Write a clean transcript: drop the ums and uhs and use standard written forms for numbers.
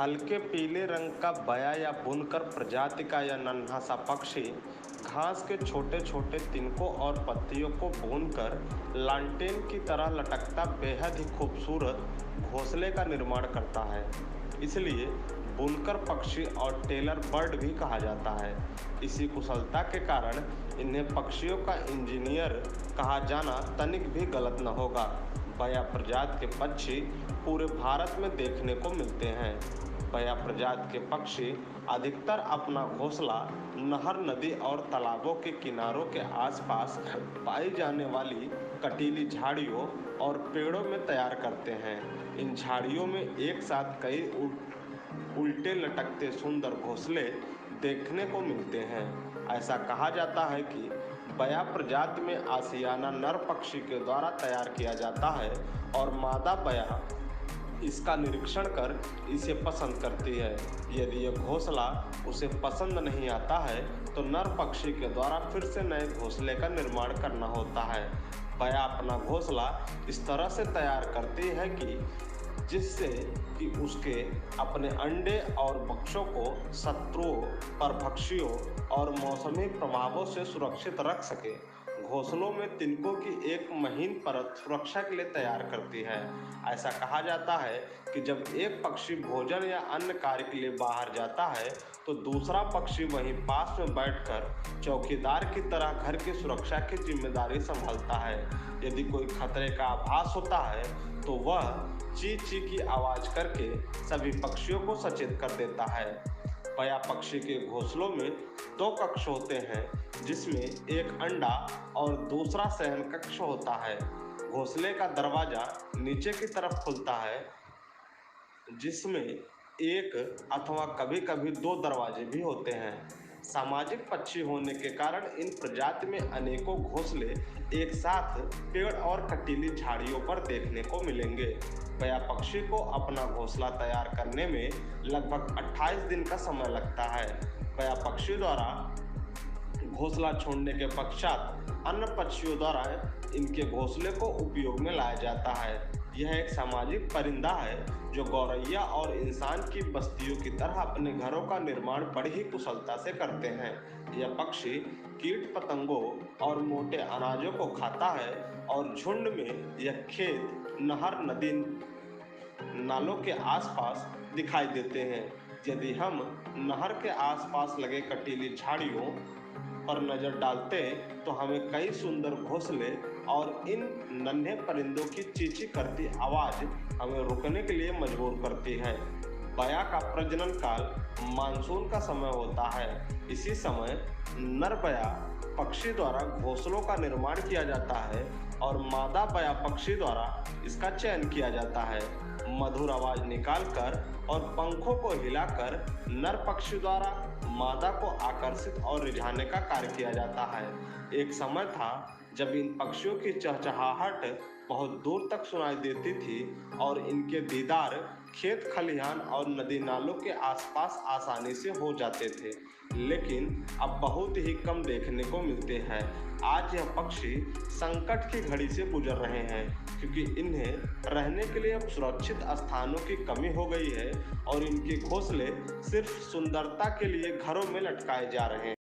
हल्के पीले रंग का बया या बुनकर प्रजाति का यह नन्हा सा पक्षी घास के छोटे छोटे तिनकों और पत्तियों को बुनकर लांटेन की तरह लटकता बेहद ही खूबसूरत घोंसले का निर्माण करता है। इसलिए बुनकर पक्षी और टेलर बर्ड भी कहा जाता है। इसी कुशलता के कारण इन्हें पक्षियों का इंजीनियर कहा जाना तनिक भी गलत न होगा। बया प्रजाति के पक्षी पूरे भारत में देखने को मिलते हैं। बया प्रजाति के पक्षी अधिकतर अपना घोंसला नहर, नदी और तालाबों के किनारों के आसपास पाई जाने वाली कटीली झाड़ियों और पेड़ों में तैयार करते हैं। इन झाड़ियों में एक साथ कई उल्टे लटकते सुंदर घोंसले देखने को मिलते हैं। ऐसा कहा जाता है कि बया प्रजाति में आशियाना नर पक्षी के द्वारा तैयार किया जाता है और मादा बया इसका निरीक्षण कर इसे पसंद करती है। यदि यह घोंसला उसे पसंद नहीं आता है तो नर पक्षी के द्वारा फिर से नए घोंसले का निर्माण करना होता है। बया अपना घोंसला इस तरह से तैयार करती है कि जिससे कि उसके अपने अंडे और बच्चों को शत्रुओं, परभक्षियों और मौसमी प्रभावों से सुरक्षित रख सके। घोंसलों में तिनकों की एक महीन परत सुरक्षा के लिए तैयार करती है। ऐसा कहा जाता है कि जब एक पक्षी भोजन या अन्य कार्य के लिए बाहर जाता है तो दूसरा पक्षी वहीं पास में बैठकर चौकीदार की तरह घर की सुरक्षा की जिम्मेदारी संभालता है। यदि कोई खतरे का आभास होता है तो वह ची ची की आवाज़ करके सभी पक्षियों को सचेत कर देता है। बया पक्षी के घोंसलों में 2 कक्ष होते हैं, जिसमें एक अंडा और दूसरा शयन कक्ष होता है। घोंसले का दरवाजा नीचे की तरफ खुलता है, जिसमें एक अथवा कभी-कभी 2 दरवाजे भी होते हैं। सामाजिक पक्षी होने के कारण इन प्रजाति में अनेकों घोंसले एक साथ पेड़ और कटीली झाड़ियों पर देखने को मिलेंगे। बया पक्षी को अपना घोंसला तैयार करने में लगभग 28 दिन का समय लगता है। बया पक्षी द्वारा घोंसला छोड़ने के पश्चात अन्य पक्षियों द्वारा इनके घोंसले को उपयोग में लाया जाता है। यह एक सामाजिक परिंदा है जो गौरैया और इंसान की बस्तियों की तरह अपने घरों का निर्माण बड़ी ही कुशलता से करते हैं। यह पक्षी कीट पतंगों और मोटे अनाजों को खाता है और झुंड में यह खेत, नहर, नदी, नालों के आसपास दिखाई देते हैं। यदि हम नहर के आसपास लगे कटीली झाड़ियों पर नजर डालते तो हमें कई सुंदर घोंसले और इन नन्हे परिंदों की चींची करती आवाज हमें रुकने के लिए मजबूर करती है। बया का प्रजनन काल मानसून का समय होता है। इसी समय नर बया पक्षी द्वारा घोंसलों का निर्माण किया जाता है और मादा बया पक्षी द्वारा इसका चयन किया जाता है। मधुर आवाज निकालकर और पंखों को हिलाकर नर पक्षी द्वारा मादा को आकर्षित और रिझाने का कार्य किया जाता है। एक समय था जब इन पक्षियों की चहचहाहट बहुत दूर तक सुनाई देती थी और इनके दीदार खेत, खलिहान और नदी नालों के आसपास आसानी से हो जाते थे, लेकिन अब बहुत ही कम देखने को मिलते हैं। आज यह पक्षी संकट की घड़ी से गुजर रहे हैं क्योंकि इन्हें रहने के लिए अब सुरक्षित स्थानों की कमी हो गई है और इनके घोंसले सिर्फ सुंदरता के लिए घरों में लटकाए जा रहे हैं।